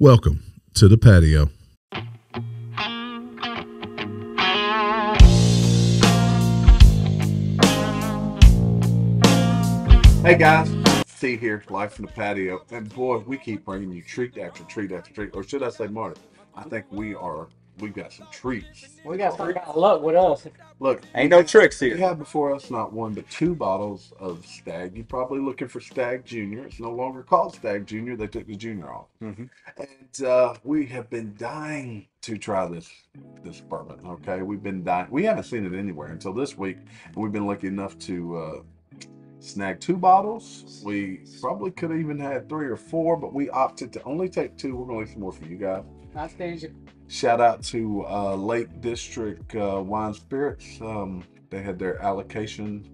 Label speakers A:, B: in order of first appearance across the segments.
A: Welcome to the patio.
B: Hey guys, Steve here, live from the patio, and boy, we keep bringing you treat after treat after treat, or should I say, Marty? I think we've got some treats.
C: We got some kind of luck with us.
B: Look,
D: Ain't no tricks here.
B: we have before us not one but two bottles of Stagg. You're probably looking for Stagg Junior. It's no longer called Stagg Junior. They took the Junior off, and we have been dying to try this bourbon. Okay, we've been dying. We haven't seen it anywhere until this week, and we've been lucky enough to snag two bottles. We probably could have even had three or four, but we opted to only take two. We're gonna leave some more for you guys.
C: Nice danger.
B: Shout out to Lake District Wine Spirits. They had their allocation.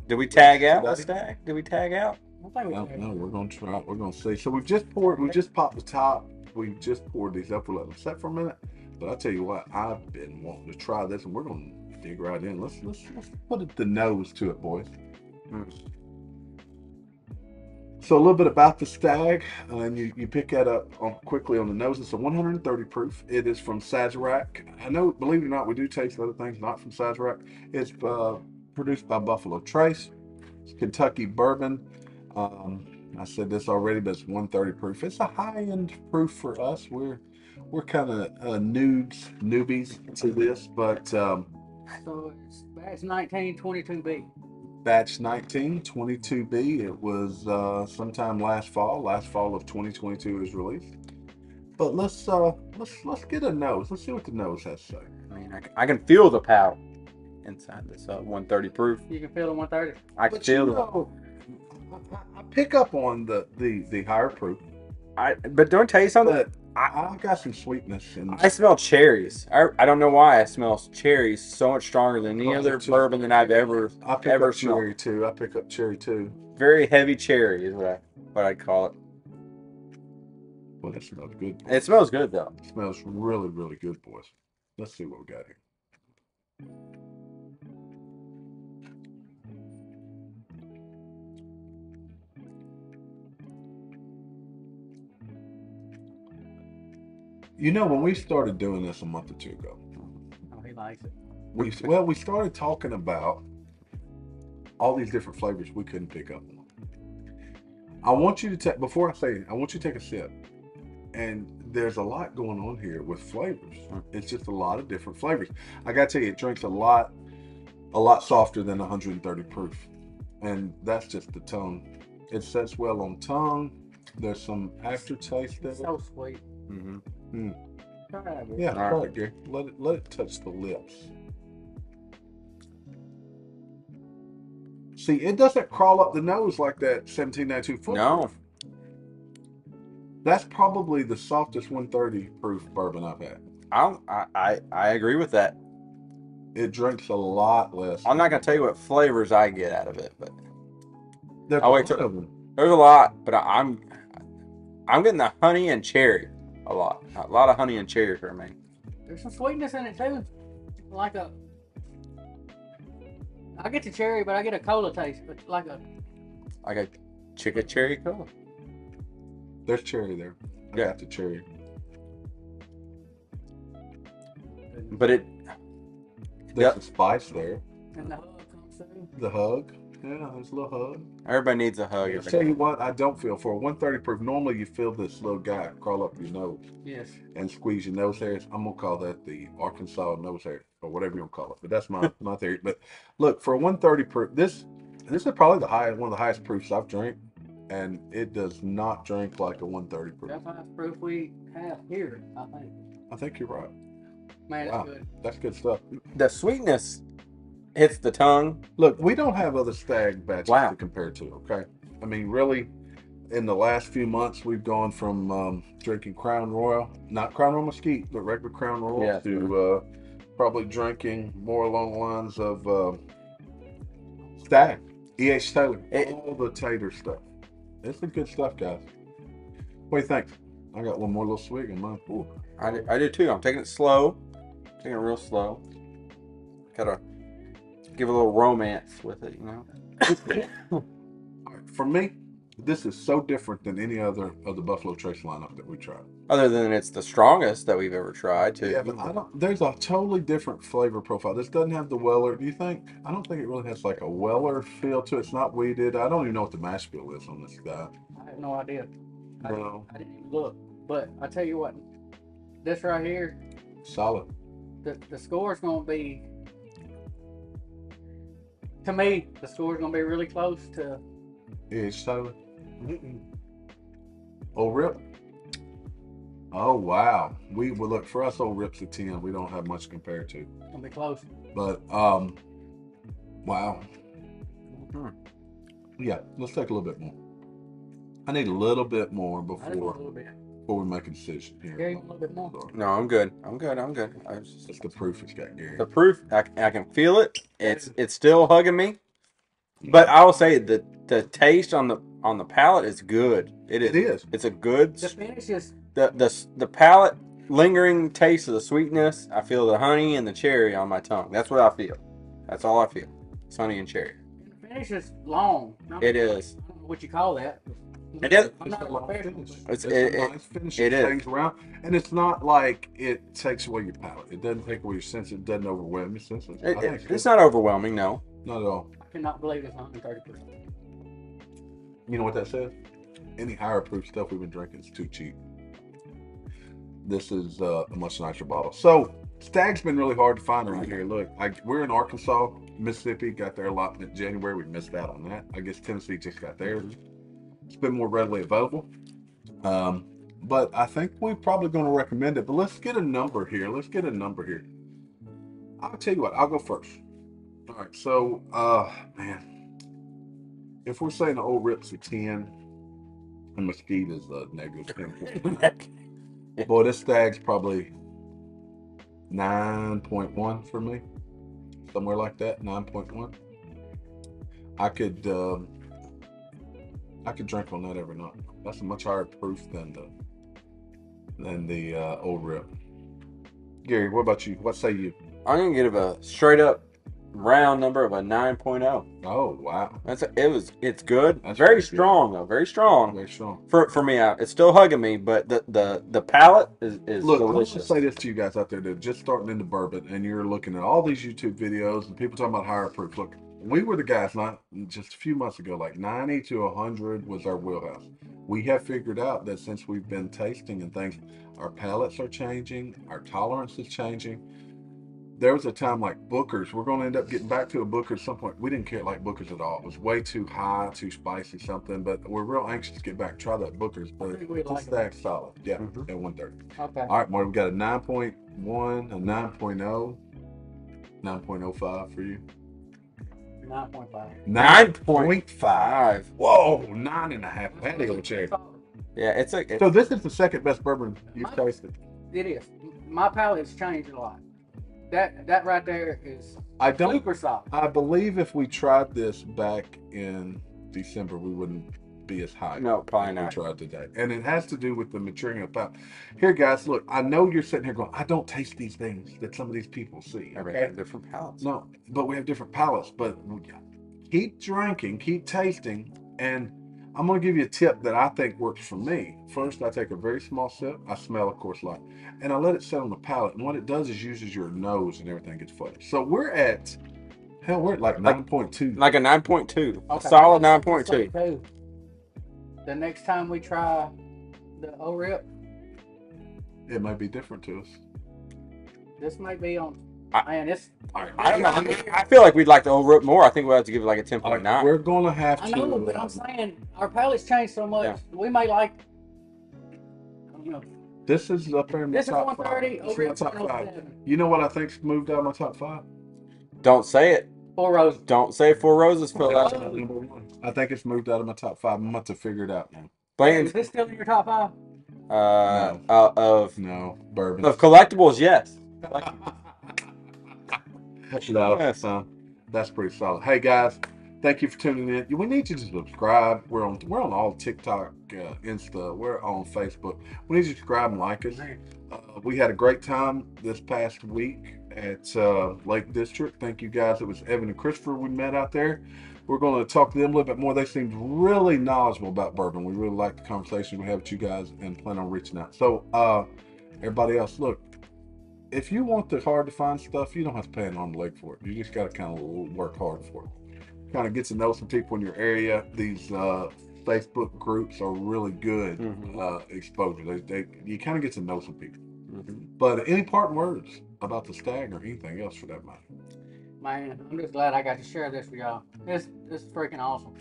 D: Did we tag out with Stagg? Did we tag out?
B: No, we're gonna try. We're gonna see. So we've just poured. We just popped the top. We just poured these up. We'll let them set for a minute. But I tell you what, I've been wanting to try this, and we're gonna dig right in. Let's put the nose to it, boys. So a little bit about the Stagg, and you pick that up quickly on the nose. It's a 130 proof. It is from Sazerac. I know, believe it or not, we do taste other things not from Sazerac. It's produced by Buffalo Trace. It's Kentucky bourbon. I said this already, but it's 130 proof. It's a high-end proof for us. We're kind of newbies to this, but
C: So it's batch 1922B.
B: Batch 1922B. It was sometime last fall of 2022 is released. But let's get a nose. Let's see what the nose has to say.
D: I mean, I can feel the power inside this 130 proof.
C: You can feel the 130.
D: I can feel
B: I pick up on the higher proof.
D: But don't I tell you something?
B: But I got some sweetness in
D: I smell cherries. I don't know why I smell cherries so much stronger than any other bourbon that I've ever
B: smelled. Cherry too. I pick up cherry too.
D: Very heavy cherry is what I'd call it.
B: Well, that smells good.
D: It smells good though.
B: It smells really, really good, boys. Let's see what we got here. You know, when we started doing this a month or two ago,
C: Oh, he likes it.
B: we started talking about all these different flavors we couldn't pick up on. I want you to take, before I say it, I want you to take a sip. And there's a lot going on here with flavors. It's just a lot of different flavors. I gotta tell you, it drinks a lot softer than 130 proof. And that's just the tongue. It sets well on tongue. There's some aftertaste there.
C: So sweet. Try it,
B: Yeah,
D: All
B: try
D: right.
B: it, Gary. Let it touch the lips. See, it doesn't crawl up the nose like that 1792 foot.
D: No.
B: That's probably the softest 130 proof bourbon I've had.
D: I agree with that.
B: It drinks a lot less.
D: I'm not gonna tell you what flavors I get out of it, but
B: There's
D: I'll
B: a
D: wait
B: lot
D: till-
B: of them.
D: there's a lot. But I'm getting the honey and cherry a lot of honey and cherry for me.
C: There's some sweetness in it too. I get the cherry, but I get a cola taste. But like a
D: Chicken cherry cola.
B: There's cherry there. I
D: Yeah.
B: got the cherry.
D: But it
B: There's a spice there.
C: and the hug comes through.
B: The hug. Yeah, there's a little hug.
D: everybody needs a hug.
B: I'll tell you what, I don't feel for a 130 proof. Normally, you feel this little guy crawl up your nose
C: Yes.
B: and squeeze your nose hairs. I'm gonna call that the Arkansas nose hair or whatever you want to call it. But that's my theory. But look, for a 130 proof, this is probably one of the highest proofs I've drank, and it does not drink like a 130 proof.
C: That's highest proof we have here, I think.
B: I think you're right.
C: Man,
B: Wow.
C: it's good.
B: That's good stuff.
D: The sweetness hits the tongue.
B: Look, we don't have other Stagg batches
D: Wow.
B: to compare to. Okay, I mean, really, in the last few months, we've gone from drinking Crown Royal, not Crown Royal Mesquite, but regular Crown Royal,
D: Yeah.
B: to probably drinking more along the lines of Stagg, E.H. Taylor, all the Tater stuff. It's the good stuff, guys. What do you think? I got one more little swig in mine. Ooh.
D: I do too. I'm taking it slow. Taking it real slow. Gotta give a little romance with it, you know.
B: All right, for me, This is so different than any other of the Buffalo Trace lineup that we tried.
D: Other than it's the strongest that we've ever tried, too.
B: Yeah, but I don't. There's a totally different flavor profile. This doesn't have the Weller. Do you think? I don't think it really has like a Weller feel to it. It's not weeded. I don't even know what the mash bill is on this guy.
C: I have no idea.
B: No.
C: I didn't even look. But I tell you what, this right here,
B: Solid.
C: the score is going to be, to me, the score is going to be really close to.
B: It's Tyler. Old Rip. Oh wow. We will look for us. Old Rip's a 10. We don't have much compared to.
C: It's going to be close.
B: But wow. Yeah, let's take a little bit more. I need a little bit more
C: I just want a
B: before
C: little bit.
B: we make a decision here.
C: Gary, a little bit more.
D: No, I'm good. I'm good.
B: It's the proof it's got, Gary.
D: The proof, I can feel it. It's still hugging me. But I will say that the taste on the palate is good. It is. It's a good.
C: The finish is.
D: The palate lingering taste of the sweetness. I feel the honey and the cherry on my tongue. That's what I feel. That's all I feel. It's honey and cherry.
C: The finish is long.
D: It is.
C: I don't know what you call that.
D: It is.
C: I'm not a professional.
B: It's a nice finish.
D: It is.
B: Things around, and it's not like it takes away your palate. It doesn't take away your sense. It doesn't overwhelm your senses. I think
D: It's not overwhelming, no.
B: Not at all.
C: I cannot believe it's 130%.
B: You know what that says? Any higher proof stuff we've been drinking is too cheap. This is a much nicer bottle. So Stagg's been really hard to find around here. Look, we're in Arkansas, Mississippi. Got their allotment in January. We missed out on that. I guess Tennessee just got theirs. It's been more readily available. But I think we're probably going to recommend it. But let's get a number here. I'll tell you what. I'll go first. All right. So, man, if we're saying the Old Rip's a 10, and Mesquite is a negative 10. Boy, this Stagg's probably 9.1 for me. Somewhere like that, 9.1. I could drink on that every night. That's a much higher proof than the Old Rip. Gary, what about you? What say you?
D: I'm gonna give a straight up round number of a 9.0.
B: Oh wow,
D: It's good.
B: That's
D: Very
B: pretty
D: strong though. Very strong.
B: very strong.
D: For me, it's still hugging me, but the palate is
B: Look, I want to
D: delicious.
B: say this to you guys out there that are just starting into bourbon, and you're looking at all these YouTube videos and people talking about higher proof. Look, we were the guys not just a few months ago, like 90 to 100 was our wheelhouse. We have figured out that since we've been tasting and things, our palates are changing, our tolerance is changing. There was a time like Booker's, we're going to end up getting back to a Booker at some point. We didn't care like Booker's at all. It was way too high, too spicy, something. But we're real anxious to get back, try that Booker's. But it's Stagg's solid. Yeah, at 130.
C: Okay.
B: All right, Marty, we got a 9.1, a 9.0, 9.05 for you.
C: 9.5.
B: 9.5. Whoa, 9.5. Patio chair.
D: Yeah,
B: So this is the second best bourbon you've tasted.
C: It is. My palate's changed a lot. That right there is super soft.
B: I believe if we tried this back in December, we wouldn't be as high.
D: No, probably
B: as
D: not.
B: We tried today, and it has to do with the maturing of the palate. Here, guys, look. I know you're sitting here going, "I don't taste these things that some of these people see."
D: Everybody has different palates.
B: No, but we have different palates. But keep drinking, keep tasting, and I'm going to give you a tip that I think works for me. First, I take a very small sip. I smell, of course, like, and I let it sit on the palate. And what it does is uses your nose and everything gets flavored. So we're at like 9.2.
D: Like a 9.2. A
C: Okay.
D: solid 9.2.
C: So, the next time we try the Old Rip,
B: It might be different to us.
C: this might be on. Man, it's.
D: I don't know. I feel like we'd like to over it more. I think we'll have to give it like a 10.9.
B: We're going to have to.
C: I know, but I'm saying our palate's changed so much.
D: Yeah.
C: We may like. I don't know.
B: This is up there in the
C: This is
B: top
C: 130.
B: 5.
C: Old
B: It's in the
C: Rip's
B: top 5.
C: 107.
B: You know what I think's moved out of my top 5?
D: Don't say it.
C: 4 Roses.
D: Don't say Four Roses, Phil.
B: Number 1. I think it's moved out of my top 5. I'm going to have to figure it out now.
C: Is this still in your top 5?
B: No, bourbon.
D: Of collectibles, yes.
B: No,
D: Yes.
B: that's pretty solid. Hey guys, thank you for tuning in. We need you to subscribe. We're on all TikTok, Insta. We're on Facebook. We need you to subscribe and like us. We had a great time this past week at Lake District. Thank you guys. It was Evan and Christopher we met out there. We're going to talk to them a little bit more. They seemed really knowledgeable about bourbon. We really like the conversation we have with you guys and plan on reaching out. So, everybody else, look, if you want the hard to find stuff, you don't have to pay an arm and leg for it. You just got to kind of work hard for it. Kind of get to know some people in your area. These Facebook groups are really good exposure. You kind of get to know some people. But any parting words about the Stagg or anything else for that matter?
C: Man, I'm just glad I got to share this with y'all. This is freaking awesome.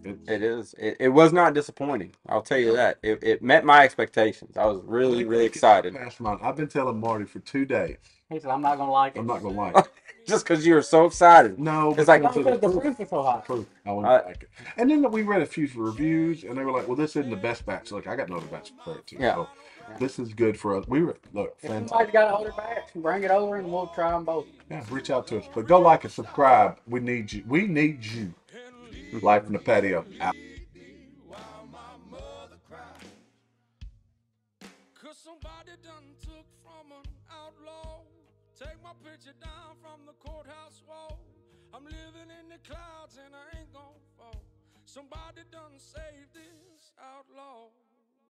D: It is. It was not disappointing. I'll tell you that. It met my expectations. I was really, really excited.
B: I've been telling Marty for 2 days.
C: He said, I'm not going to like it.
B: I'm not going to like it.
D: Just because you were so excited.
B: No,
D: it's like,
C: because the proof is so hot.
B: I wouldn't like it. And then we read a few reviews, and they were like, well, this isn't the best batch. Look, I got another batch to compare it to.
D: Yeah.
B: So this is good for us. Look,
C: if
B: fantastic.
C: somebody's got another batch, bring it over, and we'll try them both.
B: Yeah, reach out to us. But go like and subscribe. We need you. We need you. Live from the patio. Out.
E: Somebody done took from an outlaw. Take my picture down from the courthouse wall. I'm living in the clouds and I ain't gon' fall. Somebody done saved this outlaw.